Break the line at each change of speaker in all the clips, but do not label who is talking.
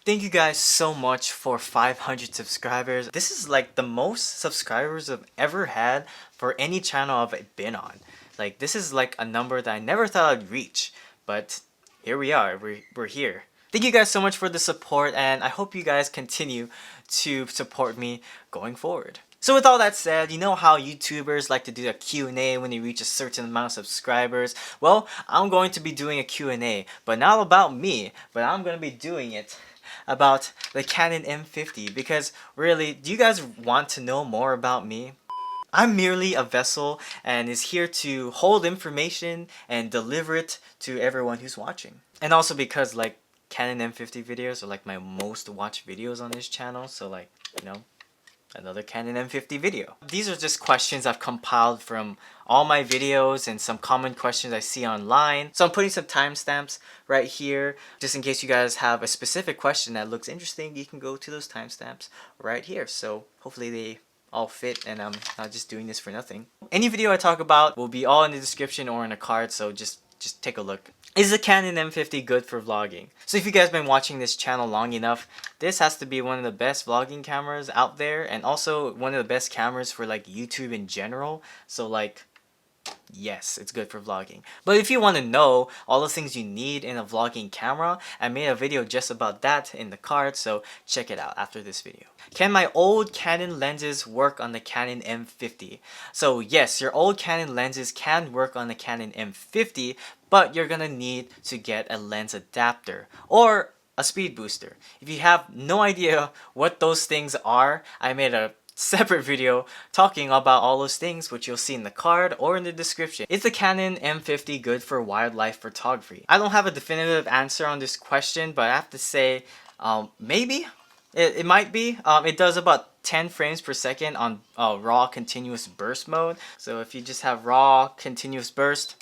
Thank you guys so much for 500 subscribers. This is like the most subscribers I've ever had for any channel I've been on. Like this is like a number that I never thought I'd reach, but here we are. We're here. Thank you guys so much for the support, and I hope you guys continue to support me going forward. So with all that said, you know how YouTubers like to do a Q&A when they reach a certain amount of subscribers? Well, I'm going to be doing a Q&A, but not about me, but I'm going to be doing it about the Canon M50, because really, do you guys want to know more about me? I'm merely a vessel and is here to hold information and deliver it to everyone who's watching. And also because like Canon M50 videos are like my most watched videos on this channel, so like, you know, another Canon M50 video. These are just questions I've compiled from all my videos and some common questions I see online. So I'm putting some timestamps right here just in case you guys have a specific question that looks interesting. You can go to those timestamps right here. So hopefully they all fit and I'm not just doing this for nothing. Any video I talk about will be all in the description or in a card, so just take a look. Is the Canon M50 good for vlogging? So if you guys been watching this channel long enough, this has to be one of the best vlogging cameras out there, and also one of the best cameras for like YouTube in general. So like, yes, it's good for vlogging. But if you want to know all the things you need in a vlogging camera, I made a video just about that in the card, so check it out after this video. Can my old Canon lenses work on the Canon M50? So yes, your old Canon lenses can work on the Canon M50, but you're gonna need to get a lens adapter or a speed booster. If you have no idea what those things are, I made a separate video talking about all those things, which you'll see in the card or in the description. Is the Canon M50 good for wildlife photography? I don't have a definitive answer on this question, but I have to say maybe. It might be. It does about 10 frames per second on raw continuous burst mode. So if you just have raw continuous burst,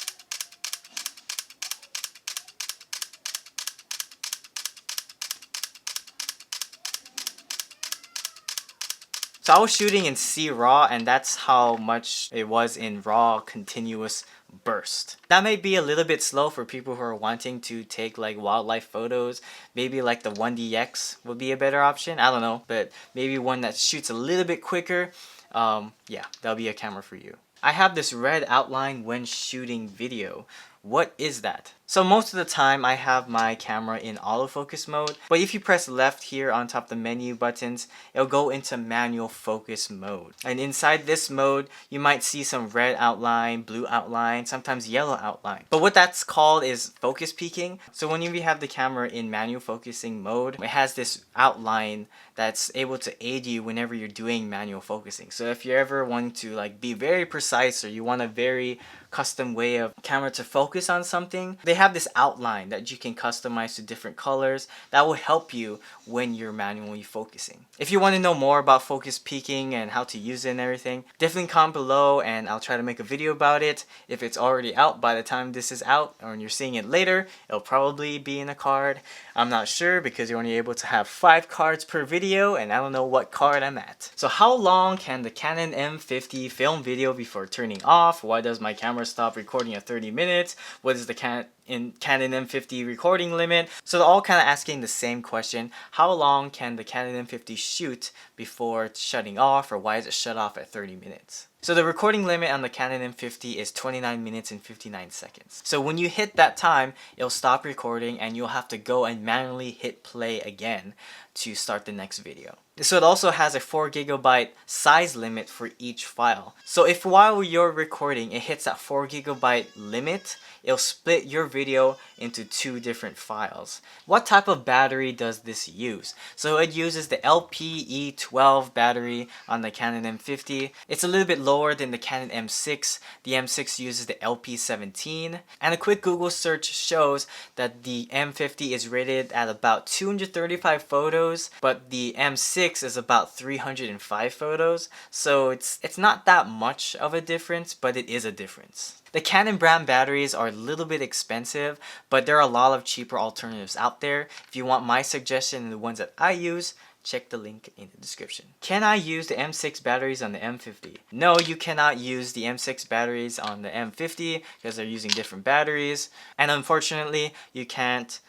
so I was shooting in C raw, and that's how much it was in raw continuous burst. That may be a little bit slow for people who are wanting to take like wildlife photos. Maybe like the 1DX would be a better option. I don't know, but maybe one that shoots a little bit quicker. Yeah, that'll be a camera for you. I have this red outline when shooting video. What is that? So most of the time I have my camera in autofocus mode, but if you press left here on top of the menu buttons, it'll go into manual focus mode. And inside this mode, you might see some red outline, blue outline, sometimes yellow outline. But what that's called is focus peaking. So when you have the camera in manual focusing mode, it has this outline that's able to aid you whenever you're doing manual focusing. So if you're ever wanting to like be very precise, or you want a very custom way of camera to focus on something, they have this outline that you can customize to different colors that will help you when you're manually focusing. If you want to know more about focus peaking and how to use it and everything, definitely comment below and I'll try to make a video about it. If it's already out by the time this is out, or when you're seeing it later, it'll probably be in a card. I'm not sure because you're only able to have 5 cards per video and I don't know what card I'm at. So how long can the Canon M50 film video before turning off? Why does my camera stop recording at 30 minutes? What is the Canon M50 recording limit? So they're all kind of asking the same question. How long can the Canon M50 shoot before shutting off, or why is it shut off at 30 minutes? So the recording limit on the Canon M50 is 29 minutes and 59 seconds. So when you hit that time, it'll stop recording and you'll have to go and manually hit play again to start the next video. So it also has a 4 GB size limit for each file. So if while you're recording it hits that 4 GB limit, it'll split your video into 2 different files. What type of battery does this use? So it uses the LPE12 battery on the Canon M50. It's a little bit lower than the Canon M6. The M6 uses the LP17. And a quick Google search shows that the M50 is rated at about 235 photos, but the M6 is about 305 photos. So it's not that much of a difference, but it is a difference. The Canon brand batteries are a little bit expensive, but there are a lot of cheaper alternatives out there. If you want my suggestion and the ones that I use, check the link in the description. Can I use the M6 batteries on the M50? No, you cannot use the M6 batteries on the M50 because they're using different batteries. And unfortunately, you can't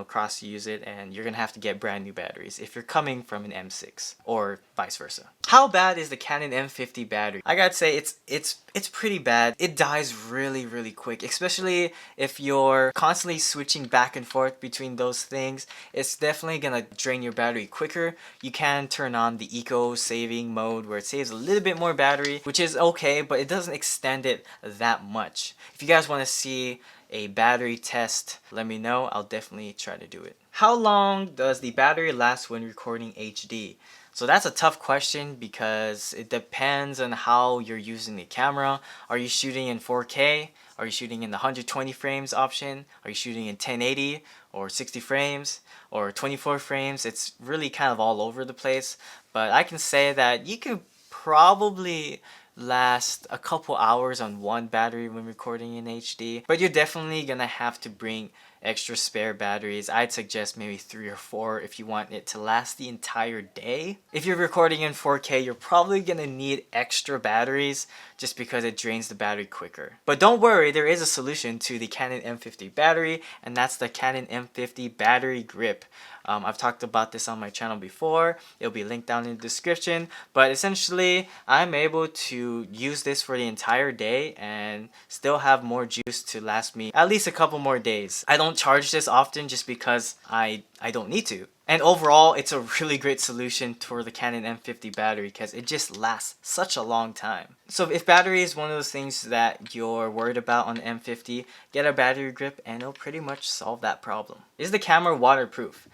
cross use it, and you're gonna have to get brand new batteries if you're coming from an M6 or vice versa. How bad is the Canon M50 battery? I gotta say it's pretty bad. It dies really quick, especially if you're constantly switching back and forth between those things. It's definitely gonna drain your battery quicker. You can turn on the eco saving mode where it saves a little bit more battery, which is okay, but it doesn't extend it that much. If you guys want to see a battery test, let me know. I'll definitely try to do it. How long does the battery last when recording HD? So that's a tough question because it depends on how you're using the camera. Are you shooting in 4K? Are you shooting in the 120 frames option? Are you shooting in 1080 or 60 frames or 24 frames? It's really kind of all over the place, but I can say that you could probably last a couple hours on one battery when recording in HD, but you're definitely gonna have to bring extra spare batteries. I'd suggest maybe 3 or 4 if you want it to last the entire day. If you're recording in 4K, you're probably gonna need extra batteries just because it drains the battery quicker. But don't worry, there is a solution to the Canon M50 battery, and that's the Canon M50 battery grip. I've talked about this on my channel before. It'll be linked down in the description, but essentially I'm able to use this for the entire day and still have more juice to last me at least a couple more days. I don't charge this often just because I don't need to. And overall, it's a really great solution for the Canon M50 battery because it just lasts such a long time. So if battery is one of those things that you're worried about on the M50, get a battery grip and it'll pretty much solve that problem. Is the camera waterproof?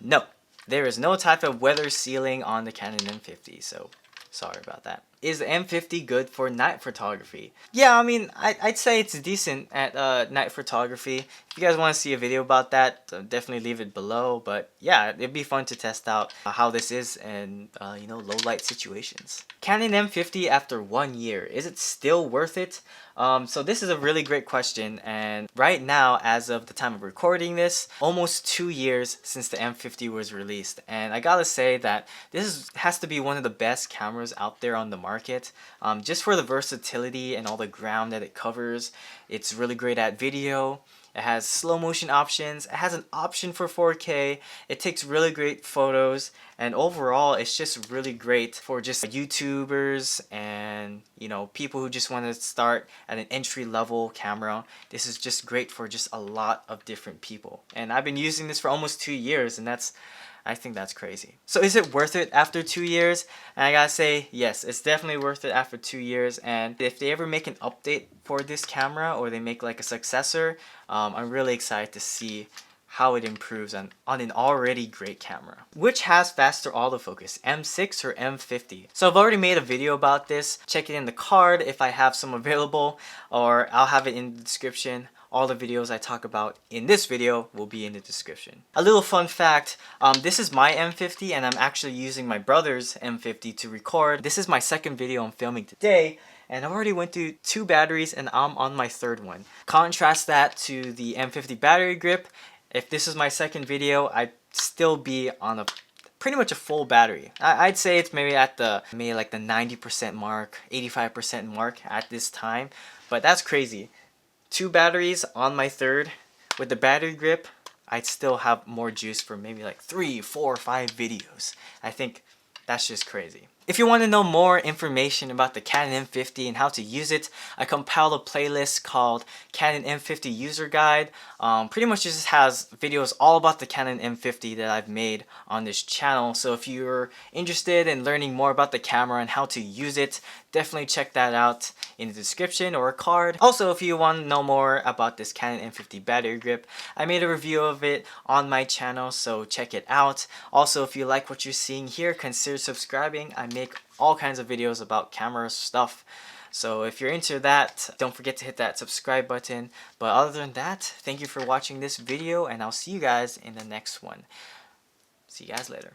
No, there is no type of weather sealing on the Canon M50, so sorry about that. Is the M50 good for night photography? Yeah, I mean, I'd say it's decent at night photography. If you guys want to see a video about that, definitely leave it below. But yeah, it'd be fun to test out how this is in low light situations. Canon M50 after 1 year, is it still worth it? So this is a really great question, and right now, as of the time of recording this, almost 2 years since the M50 was released, and I gotta say that has to be one of the best cameras out there on the market. Just for the versatility and all the ground that it covers. It's really great at video. It has slow motion options. It has an option for 4K. It takes really great photos, and overall it's just really great for just YouTubers and people who just want to start at an entry-level camera. This is just great for just a lot of different people. And I've been using this for almost 2 years, and I think that's crazy. So is it worth it after 2 years? And I gotta say, yes, it's definitely worth it after 2 years. And if they ever make an update for this camera, or they make like a successor, I'm really excited to see how it improves on an already great camera. Which has faster autofocus, M6 or M50? So I've already made a video about this. Check it in the card if I have some available, or I'll have it in the description. All the videos I talk about in this video will be in the description. A little fun fact, this is my M50 and I'm actually using my brother's M50 to record. This is my second video I'm filming today, and I already went through 2 batteries and I'm on my 3rd one. Contrast that to the M50 battery grip. If this is my second video, I'd still be on pretty much a full battery. I'd say it's maybe at the 90% mark, 85% mark at this time, but that's crazy. 2 batteries on my 3rd. With the battery grip, I'd still have more juice for maybe like 3, 4, 5 videos. I think that's just crazy. If you want to know more information about the Canon M50 and how to use it, I compiled a playlist called Canon M50 User Guide. Pretty much just has videos all about the Canon M50 that I've made on this channel. So if you're interested in learning more about the camera and how to use it, definitely check that out in the description or a card. Also, if you want to know more about this Canon M50 battery grip, I made a review of it on my channel, so check it out. Also, if you like what you're seeing here, consider subscribing. I make all kinds of videos about camera stuff. So if you're into that, don't forget to hit that subscribe button. But other than that, thank you for watching this video, and I'll see you guys in the next one. See you guys later.